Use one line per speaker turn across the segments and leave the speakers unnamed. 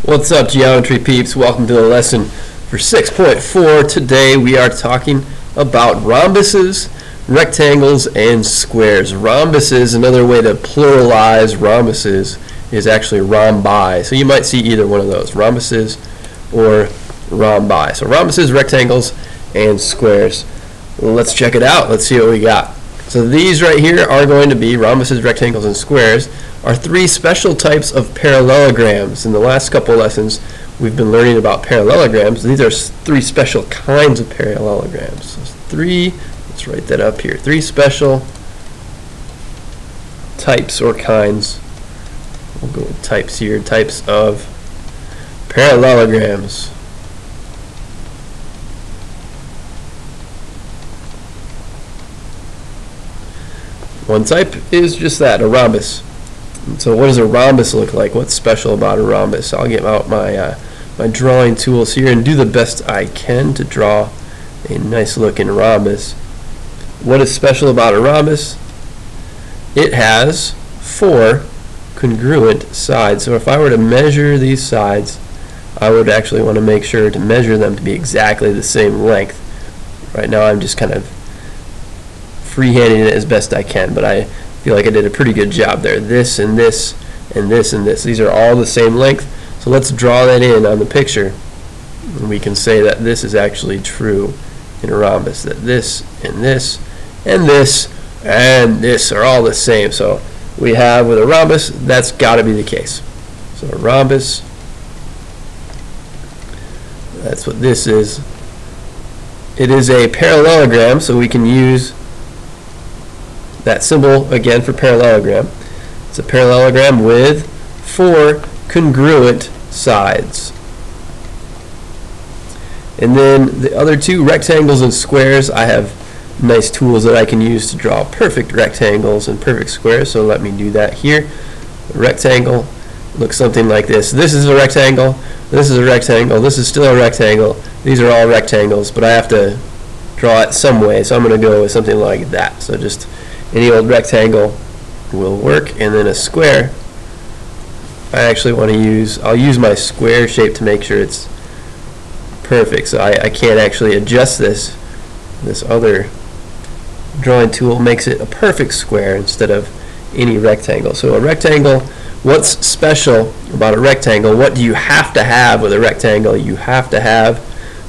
What's up, geometry peeps? Welcome to the lesson for 6.4. Today we are talking about rhombuses, rectangles, and squares. Rhombuses, another way to pluralize rhombuses is actually rhombi. So you might see either one of those, rhombuses or rhombi. So rhombuses, rectangles, and squares. Well, let's check it out. Let's see what we got. So these right here are going to be rhombuses, rectangles, and squares. Are three special types of parallelograms. In the last couple lessons, we've been learning about parallelograms. These are three special kinds of parallelograms. So let's write that up here. Three special types or kinds. We'll go with types here. Types of parallelograms. One type is just that, a rhombus. So what does a rhombus look like? What's special about a rhombus? I'll get out my my drawing tools here and do the best I can to draw a nice looking rhombus. What is special about a rhombus? It has four congruent sides. So if I were to measure these sides, I would actually want to make sure to measure them to be exactly the same length. Right now I'm just kind of freehanding it as best I can, but I feel like I did a pretty good job there. This and this and this and this. These are all the same length. So let's draw that in on the picture. And we can say that this is actually true in a rhombus, that this and this and this and this are all the same. So we have with a rhombus, that's got to be the case. So a rhombus, that's what this is. It is a parallelogram, so we can use that symbol again for parallelogram. It's a parallelogram with four congruent sides. And then the other two, rectangles and squares, I have nice tools that I can use to draw perfect rectangles and perfect squares, so let me do that here. A rectangle looks something like this. This is a rectangle, this is a rectangle, this is still a rectangle. These are all rectangles, but I have to draw it some way, so I'm going to go with something like that. So just any old rectangle will work, and then a square, I actually want to I'll use my square shape to make sure it's perfect. So I can't actually adjust this. This other drawing tool makes it a perfect square instead of any rectangle. So a rectangle, what's special about a rectangle? What do you have to have with a rectangle? You have to have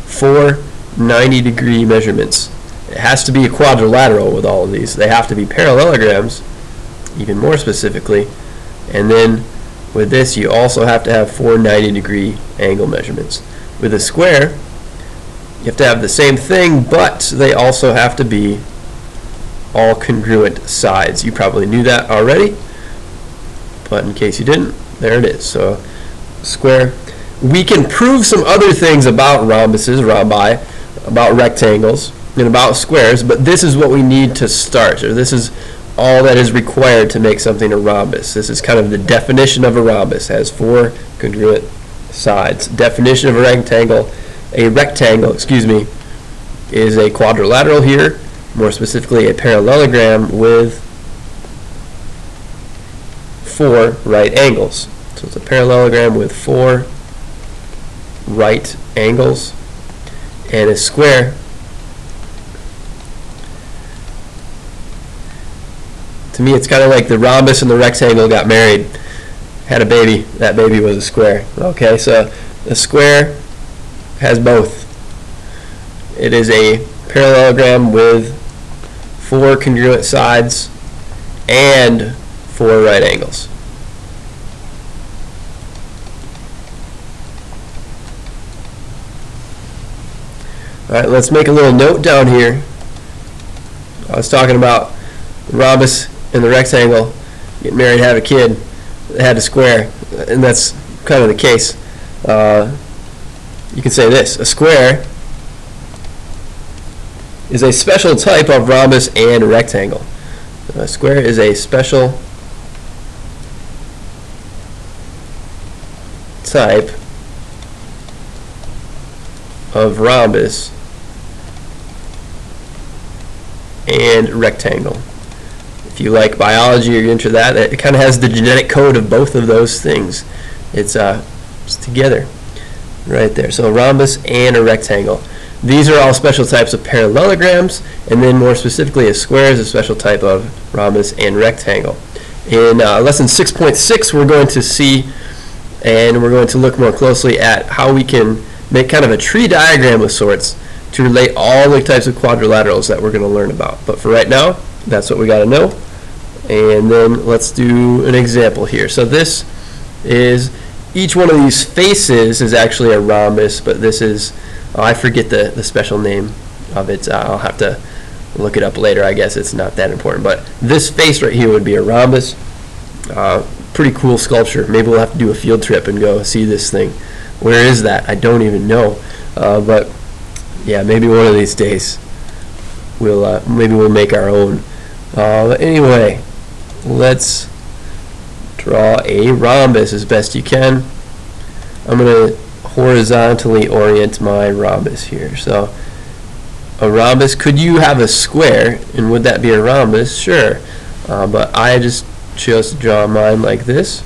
four 90-degree measurements. It has to be a quadrilateral with all of these. They have to be parallelograms, even more specifically. And then with this, you also have to have four 90-degree angle measurements. With a square, you have to have the same thing, but they also have to be all congruent sides. You probably knew that already, but in case you didn't, there it is. So square. We can prove some other things about rhombuses, rhombi, about rectangles, and about squares, but this is what we need to start, or this is all that is required to make something a rhombus. This is kind of the definition of a rhombus. It has four congruent sides. Definition of a rectangle, is a quadrilateral here, more specifically a parallelogram with four right angles. So it's a parallelogram with four right angles, and a square, to me, it's kind of like the rhombus and the rectangle got married, had a baby. That baby was a square. Okay, so a square has both. It is a parallelogram with four congruent sides and four right angles. All right, let's make a little note down here. I was talking about the rhombus and the rectangle, get married, have a kid, they had a square, and that's kind of the case. You can say this: a square is a special type of rhombus and rectangle. A square is a special type of rhombus and rectangle. If you like biology or you're into that, it kind of has the genetic code of both of those things. It's just together right there. So a rhombus and a rectangle. These are all special types of parallelograms, and then more specifically a square is a special type of rhombus and rectangle. In lesson 6.6 we're going to see, and we're going to look more closely at how we can make kind of a tree diagram of sorts to relate all the types of quadrilaterals that we're going to learn about. But for right now, that's what we got to know. And then let's do an example here. So this is, each one of these faces is actually a rhombus, but this is, I forget the special name of it. I'll have to look it up later. I guess it's not that important. But this face right here would be a rhombus. Pretty cool sculpture. Maybe we'll have to do a field trip and go see this thing. Where is that? I don't even know. But yeah, maybe one of these days maybe we'll make our own. But anyway, let's draw a rhombus as best you can. I'm going to horizontally orient my rhombus here. So a rhombus, could you have a square, and would that be a rhombus? Sure. But I just chose to draw mine like this.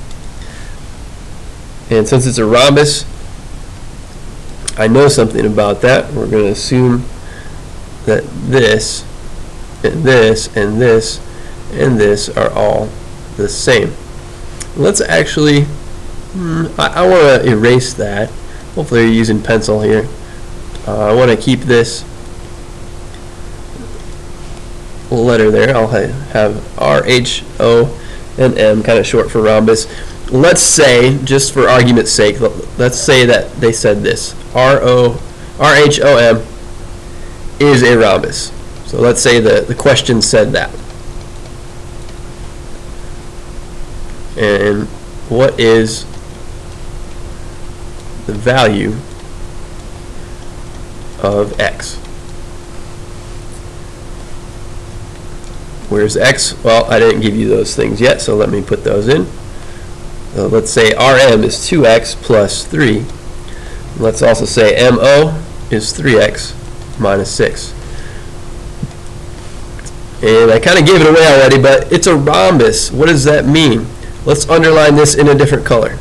And since it's a rhombus, I know something about that. We're going to assume that this and this and this and this are all the same. Let's actually, I want to erase that. Hopefully you're using pencil here. I want to keep this letter there. I'll have R, H, O, and M, kind of short for rhombus. Let's say, just for argument's sake, let's say that they said this. R-H-O-M is a rhombus. So let's say the question said that. And what is the value of x? Where's x? Well, I didn't give you those things yet, so let me put those in. Let's say Rm is 2x plus 3. Let's also say MO is 3x minus 6. And I kind of gave it away already, but it's a rhombus. What does that mean? Let's underline this in a different color.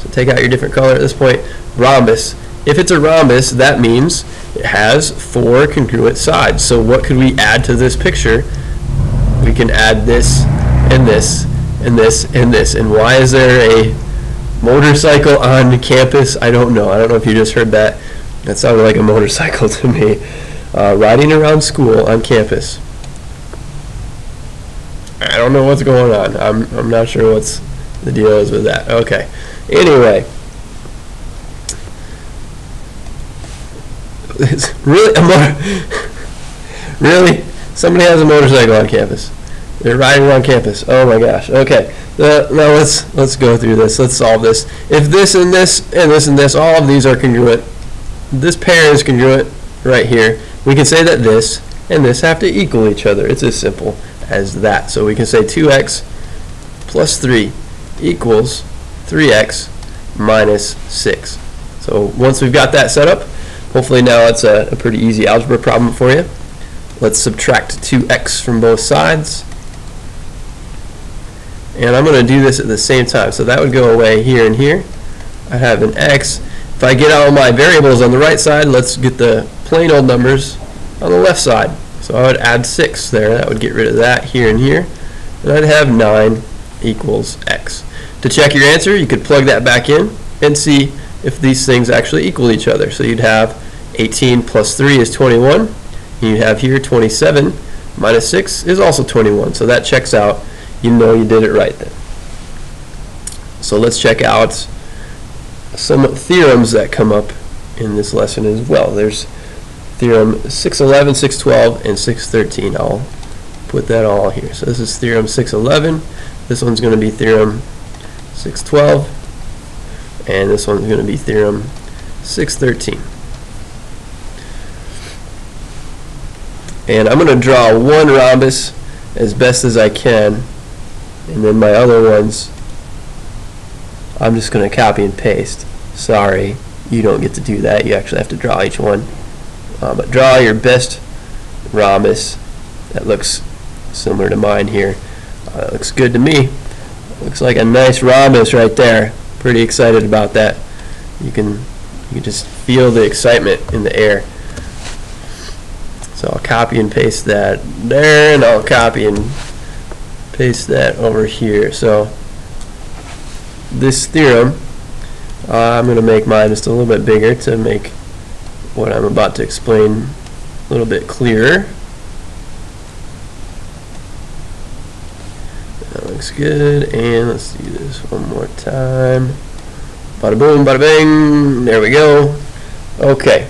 So take out your different color at this point. Rhombus. If it's a rhombus, that means it has 4 congruent sides. So what could we add to this picture? We can add this and this and this and this. And why is there a motorcycle on campus? I don't know. I don't know if you just heard that. That sounded like a motorcycle to me. Riding around school on campus. I don't know what's going on. I'm not sure what's the deal is with that. Okay. Anyway. It's really really? Somebody has a motorcycle on campus. They're riding around campus. Oh my gosh. Okay. Now let's go through this. Let's solve this. If this and this and this and this, all of these are congruent. This pair is congruent right here. We can say that this and this have to equal each other. It's as simple as that. So we can say 2x plus 3 equals 3x minus 6. So once we've got that set up, hopefully now it's a pretty easy algebra problem for you. Let's subtract 2x from both sides. And I'm going to do this at the same time. So that would go away here and here. I have an x. If I get all my variables on the right side, let's get the plain old numbers on the left side. So I would add 6 there. That would get rid of that here and here. And I'd have 9 equals x. To check your answer, you could plug that back in and see if these things actually equal each other. So you'd have 18 plus 3 is 21. And you'd have here 27 minus 6 is also 21. So that checks out. You know you did it right then. So let's check out some theorems that come up in this lesson as well. There's theorem 611, 612, and 613. I'll put that all here. So this is theorem 611. This one's going to be theorem 612. And this one's going to be theorem 613. And I'm going to draw one rhombus as best as I can. And then my other ones, I'm just going to copy and paste. Sorry, you don't get to do that. You actually have to draw each one. But draw your best rhombus that looks similar to mine here. That looks good to me. Looks like a nice rhombus right there. Pretty excited about that. You can just feel the excitement in the air. So I'll copy and paste that there, and I'll copy and paste that over here. So this theorem, I'm going to make mine just a little bit bigger to make what I'm about to explain a little bit clearer. That looks good, and let's do this one more time. Bada boom, bada bing, there we go. Okay,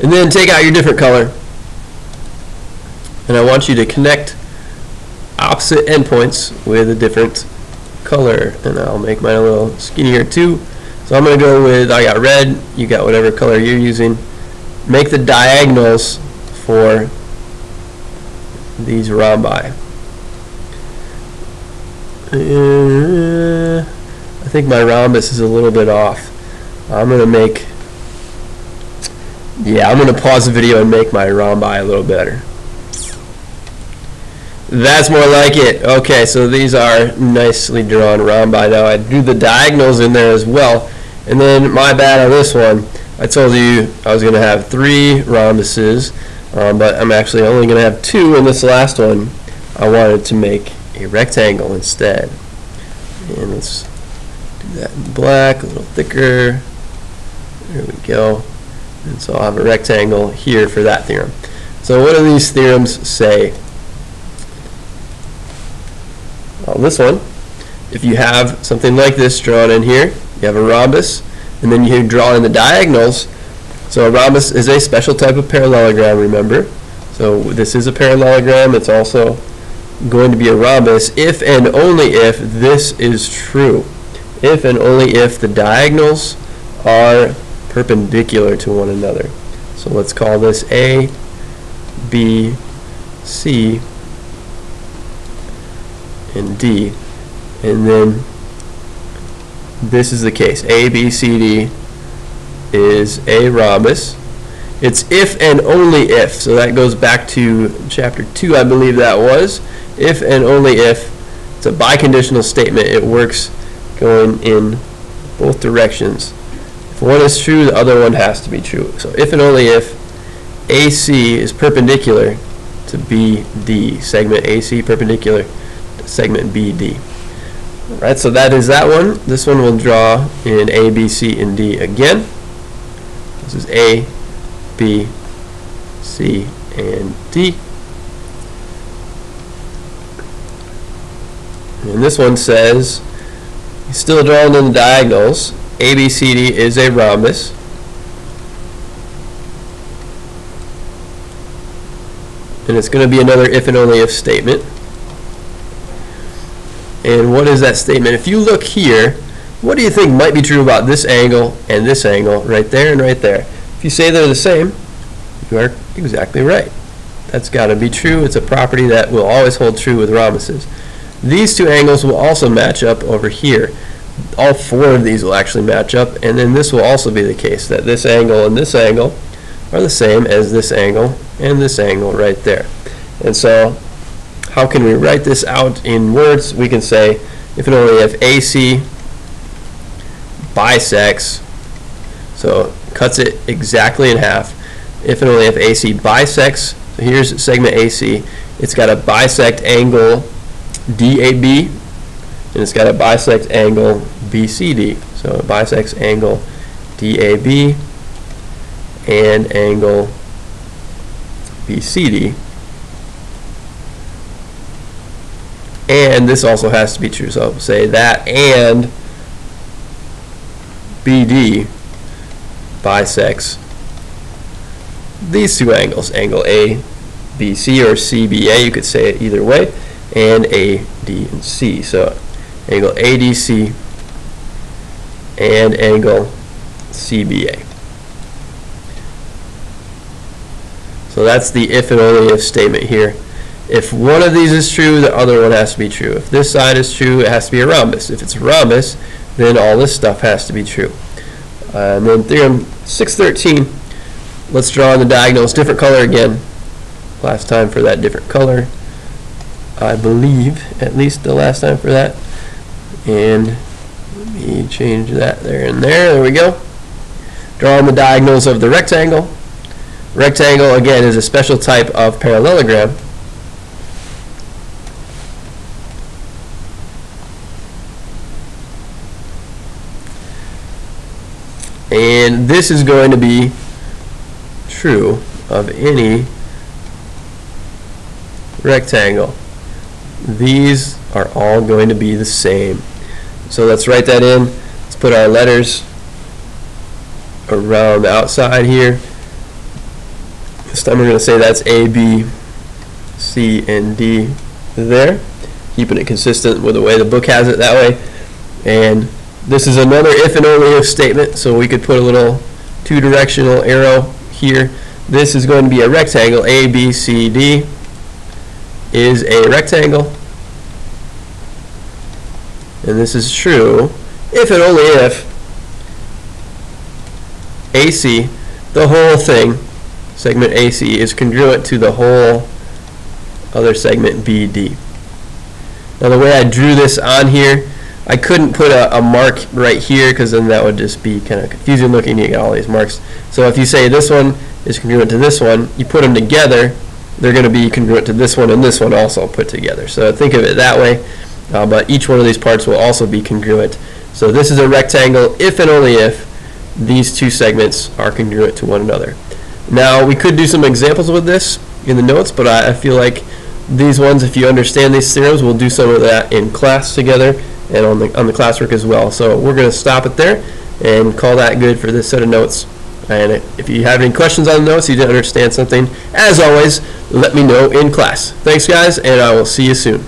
and then take out your different color, and I want you to connect opposite endpoints with a different color, and I'll make mine a little skinnier too. So I'm going to go with, I got red, you got whatever color you're using. Make the diagonals for these rhombi. I think my rhombus is a little bit off. I'm going to pause the video and make my rhombi a little better. That's more like it. Okay, so these are nicely drawn rhombi. Now I drew the diagonals in there as well. And then, my bad on this one, I told you I was going to have 3 rhombuses, but I'm actually only going to have 2 in this last one. I wanted to make a rectangle instead. And let's do that in black, a little thicker. There we go. And so I'll have a rectangle here for that theorem. So what do these theorems say? Well, this one, if you have something like this drawn in here, you have a rhombus, and then you draw in the diagonals. So a rhombus is a special type of parallelogram, remember. So this is a parallelogram. It's also going to be a rhombus if and only if this is true. If and only if the diagonals are perpendicular to one another. So let's call this A, B, C, and D. And then this is the case. A, B, C, D is a rhombus. It's if and only if. So that goes back to chapter 2, I believe that was. If and only if. It's a biconditional statement. It works going in both directions. If one is true, the other one has to be true. So if and only if AC is perpendicular to BD, segment AC perpendicular to segment BD. Alright, so that is that one. This one will draw in A, B, C, and D again. This is A, B, C, and D. And this one says, still drawing in the diagonals, A, B, C, D is a rhombus. And it's going to be another if and only if statement. And what is that statement? If you look here, what do you think might be true about this angle and this angle right there and right there? If you say they're the same, you are exactly right. That's got to be true. It's a property that will always hold true with rhombuses. These two angles will also match up over here. All 4 of these will actually match up, and then this will also be the case, that this angle and this angle are the same as this angle and this angle right there. And so how can we write this out in words? We can say if and only if AC bisects, so cuts it exactly in half. If and only if AC bisects, so here's segment AC, it's got to bisect angle DAB, and it's got to bisect angle BCD. So it bisects angle DAB and angle BCD. And this also has to be true. So I'll say that and BD bisects these two angles, angle ABC or CBA, you could say it either way, and AD and C. So angle ADC and angle CBA. So that's the if and only if statement here. If one of these is true, the other one has to be true. If this side is true, it has to be a rhombus. If it's a rhombus, then all this stuff has to be true. And then theorem 613, let's draw in the diagonals, different color again. Last time for that different color, I believe, at least the last time for that. And let me change that there and there. There we go. Draw on the diagonals of the rectangle. Rectangle, again, is a special type of parallelogram. And this is going to be true of any rectangle. These are all going to be the same. So let's write that in. Let's put our letters around the outside here. This time we're going to say that's A, B, C, and D there, keeping it consistent with the way the book has it that way. And this is another if and only if statement, so we could put a little two-directional arrow here. This is going to be a rectangle. A, B, C, D is a rectangle. And this is true if and only if AC, the whole thing, segment AC, is congruent to the whole other segment BD. Now the way I drew this on here, I couldn't put a mark right here because then that would just be kind of confusing looking. You get all these marks. So if you say this one is congruent to this one, you put them together, they're going to be congruent to this one and this one also put together. So think of it that way, but each one of these parts will also be congruent. So this is a rectangle if and only if these two segments are congruent to one another. Now we could do some examples with this in the notes, but I feel like these ones, if you understand these theorems, we'll do some of that in class together and on the classwork as well. So we're going to stop it there and call that good for this set of notes. And if you have any questions on the notes, you didn't understand something, as always, let me know in class. Thanks guys, and I will see you soon.